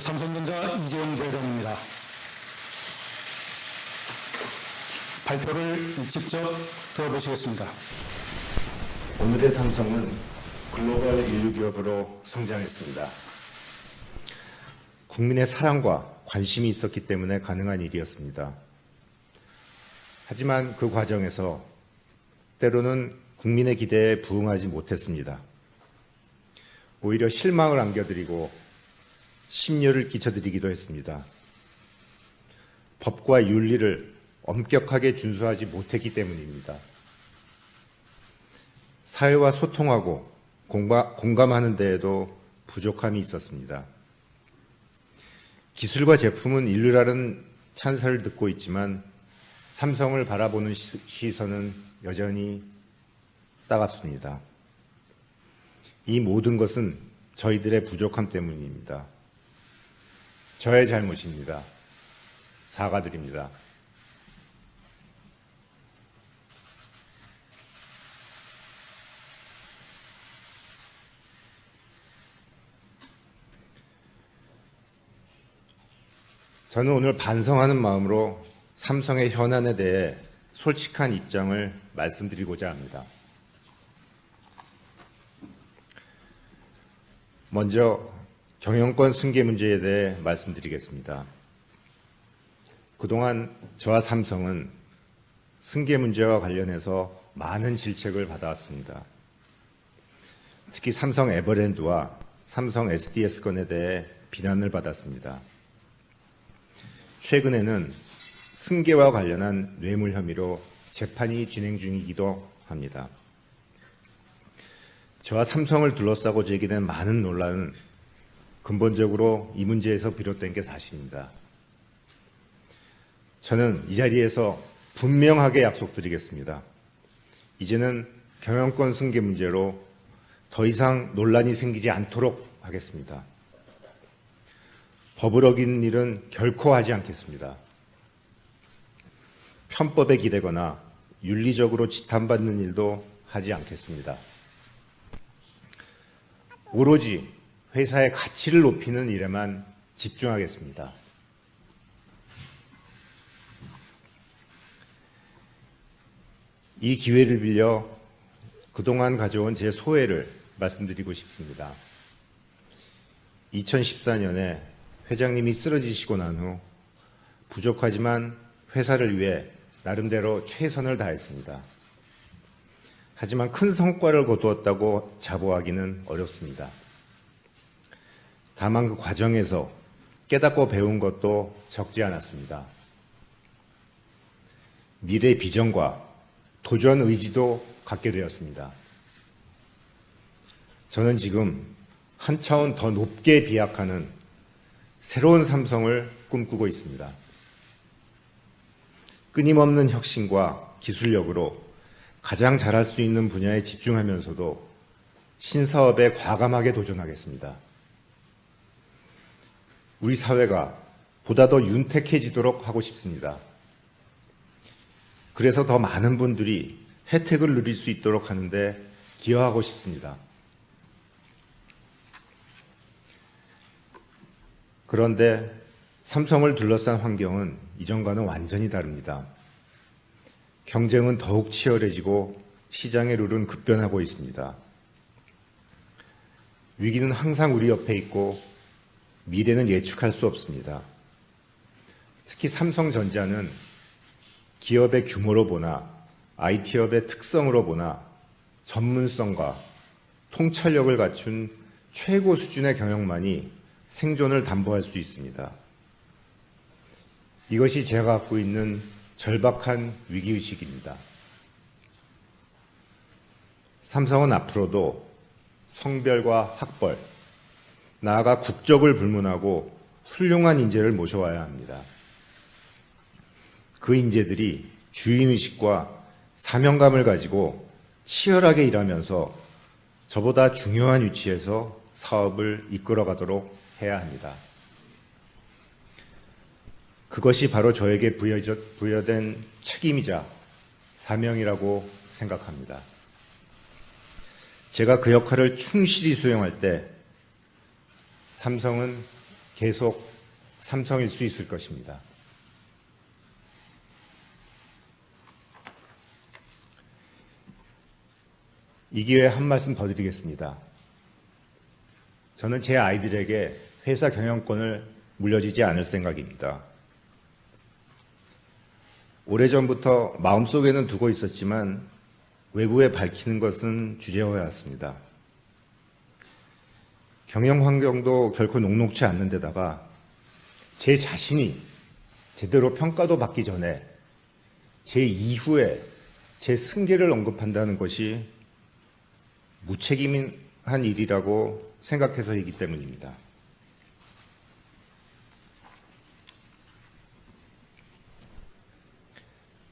삼성전자 이재용 부회장입니다. 발표를 직접 들어보시겠습니다. 오늘의 삼성은 글로벌 인류 기업으로 성장했습니다. 국민의 사랑과 관심이 있었기 때문에 가능한 일이었습니다. 하지만 그 과정에서 때로는 국민의 기대에 부응하지 못했습니다. 오히려 실망을 안겨드리고 심려를 끼쳐드리기도 했습니다. 법과 윤리를 엄격하게 준수하지 못했기 때문입니다. 사회와 소통하고 공감하는 데에도 부족함이 있었습니다. 기술과 제품은 인류라는 찬사를 듣고 있지만 삼성을 바라보는 시선은 여전히 따갑습니다. 이 모든 것은 저희들의 부족함 때문입니다. 저의 잘못입니다. 사과드립니다. 저는 오늘 반성하는 마음으로 삼성의 현안에 대해 솔직한 입장을 말씀드리고자 합니다. 먼저 경영권 승계 문제에 대해 말씀드리겠습니다. 그동안 저와 삼성은 승계 문제와 관련해서 많은 질책을 받아왔습니다. 특히 삼성 에버랜드와 삼성 SDS 건에 대해 비난을 받았습니다. 최근에는 승계와 관련한 뇌물 혐의로 재판이 진행 중이기도 합니다. 저와 삼성을 둘러싸고 제기된 많은 논란은 근본적으로 이 문제에서 비롯된 게 사실입니다. 저는 이 자리에서 분명하게 약속드리겠습니다. 이제는 경영권 승계 문제로 더 이상 논란이 생기지 않도록 하겠습니다. 법을 어기는 일은 결코 하지 않겠습니다. 편법에 기대거나 윤리적으로 지탄받는 일도 하지 않겠습니다. 오로지 회사의 가치를 높이는 일에만 집중하겠습니다. 이 기회를 빌려 그동안 가져온 제 소회를 말씀드리고 싶습니다. 2014년에 회장님이 쓰러지시고 난 후 부족하지만 회사를 위해 나름대로 최선을 다했습니다. 하지만 큰 성과를 거두었다고 자부하기는 어렵습니다. 다만 그 과정에서 깨닫고 배운 것도 적지 않았습니다. 미래 비전과 도전 의지도 갖게 되었습니다. 저는 지금 한 차원 더 높게 비약하는 새로운 삼성을 꿈꾸고 있습니다. 끊임없는 혁신과 기술력으로 가장 잘할 수 있는 분야에 집중하면서도 신사업에 과감하게 도전하겠습니다. 우리 사회가 보다 더 윤택해지도록 하고 싶습니다. 그래서 더 많은 분들이 혜택을 누릴 수 있도록 하는데 기여하고 싶습니다. 그런데 삼성을 둘러싼 환경은 이전과는 완전히 다릅니다. 경쟁은 더욱 치열해지고 시장의 룰은 급변하고 있습니다. 위기는 항상 우리 옆에 있고 미래는 예측할 수 없습니다. 특히 삼성전자는 기업의 규모로 보나 IT업의 특성으로 보나 전문성과 통찰력을 갖춘 최고 수준의 경영만이 생존을 담보할 수 있습니다. 이것이 제가 갖고 있는 절박한 위기의식입니다. 삼성은 앞으로도 성별과 학벌, 나아가 국적을 불문하고 훌륭한 인재를 모셔와야 합니다. 그 인재들이 주인의식과 사명감을 가지고 치열하게 일하면서 저보다 중요한 위치에서 사업을 이끌어가도록 해야 합니다. 그것이 바로 저에게 부여된 책임이자 사명이라고 생각합니다. 제가 그 역할을 충실히 수행할 때 삼성은 계속 삼성일 수 있을 것입니다. 이 기회에 한 말씀 더 드리겠습니다. 저는 제 아이들에게 회사 경영권을 물려주지 않을 생각입니다. 오래전부터 마음속에는 두고 있었지만 외부에 밝히는 것은 주저해왔습니다. 경영 환경도 결코 녹록지 않는 데다가 제 자신이 제대로 평가도 받기 전에 제 이후에 제 승계를 언급한다는 것이 무책임한 일이라고 생각해서이기 때문입니다.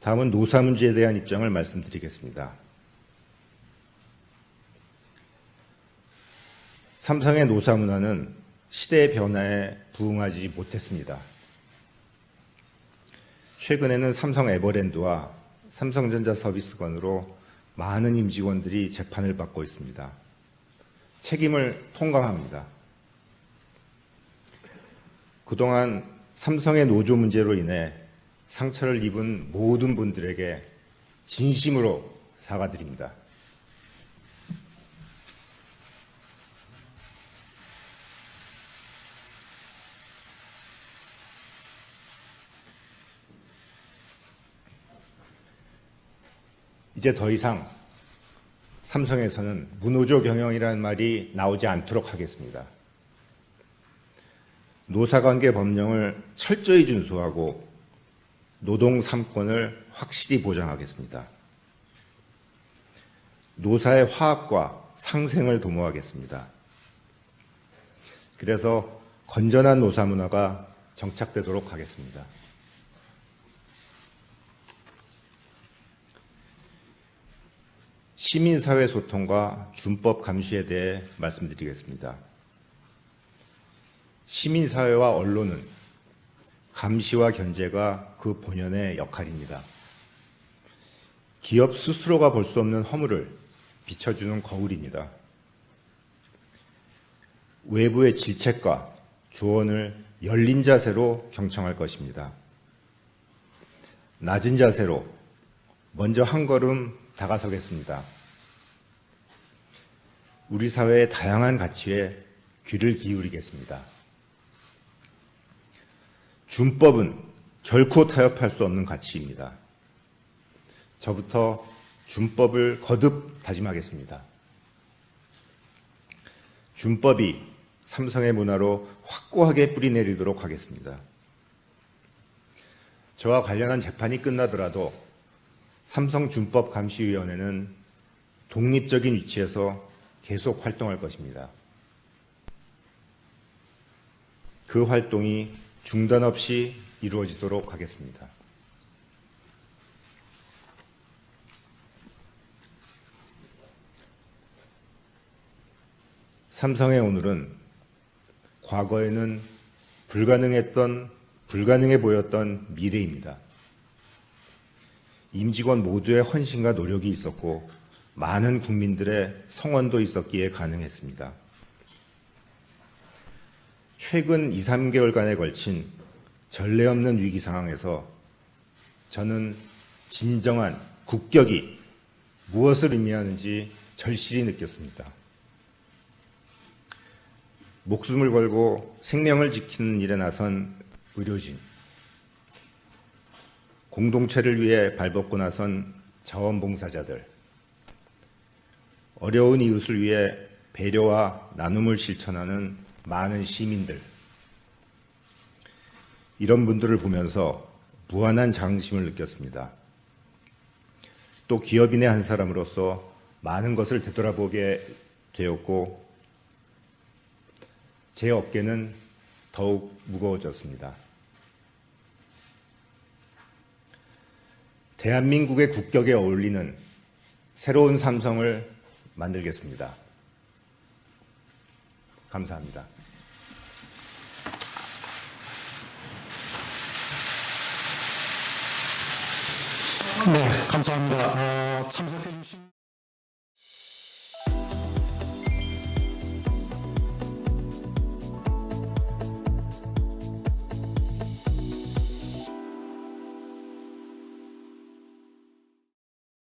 다음은 노사 문제에 대한 입장을 말씀드리겠습니다. 삼성의 노사 문화는 시대의 변화에 부응하지 못했습니다. 최근에는 삼성 에버랜드와 삼성전자 서비스건으로 많은 임직원들이 재판을 받고 있습니다. 책임을 통감합니다. 그동안 삼성의 노조 문제로 인해 상처를 입은 모든 분들에게 진심으로 사과드립니다. 이제 더 이상 삼성에서는 무노조 경영이라는 말이 나오지 않도록 하겠습니다. 노사관계 법령을 철저히 준수하고 노동 3권을 확실히 보장하겠습니다. 노사의 화합과 상생을 도모하겠습니다. 그래서 건전한 노사 문화가 정착되도록 하겠습니다. 시민사회 소통과 준법 감시에 대해 말씀드리겠습니다. 시민사회와 언론은 감시와 견제가 그 본연의 역할입니다. 기업 스스로가 볼 수 없는 허물을 비춰주는 거울입니다. 외부의 질책과 조언을 열린 자세로 경청할 것입니다. 낮은 자세로 먼저 한 걸음 다가서겠습니다. 우리 사회의 다양한 가치에 귀를 기울이겠습니다. 준법은 결코 타협할 수 없는 가치입니다. 저부터 준법을 거듭 다짐하겠습니다. 준법이 삼성의 문화로 확고하게 뿌리내리도록 하겠습니다. 저와 관련한 재판이 끝나더라도 삼성준법감시위원회는 독립적인 위치에서 계속 활동할 것입니다. 그 활동이 중단 없이 이루어지도록 하겠습니다. 삼성의 오늘은 과거에는 불가능해 보였던 미래입니다. 임직원 모두의 헌신과 노력이 있었고 많은 국민들의 성원도 있었기에 가능했습니다. 최근 2, 3개월간에 걸친 전례 없는 위기 상황에서 저는 진정한 국격이 무엇을 의미하는지 절실히 느꼈습니다. 목숨을 걸고 생명을 지키는 일에 나선 의료진, 공동체를 위해 발벗고 나선 자원봉사자들, 어려운 이웃을 위해 배려와 나눔을 실천하는 많은 시민들, 이런 분들을 보면서 무한한 자긍심을 느꼈습니다. 또 기업인의 한 사람으로서 많은 것을 되돌아보게 되었고 제 어깨는 더욱 무거워졌습니다. 대한민국의 국격에 어울리는 새로운 삼성을 만들겠습니다. 감사합니다. 네, 감사합니다. 참석해 주신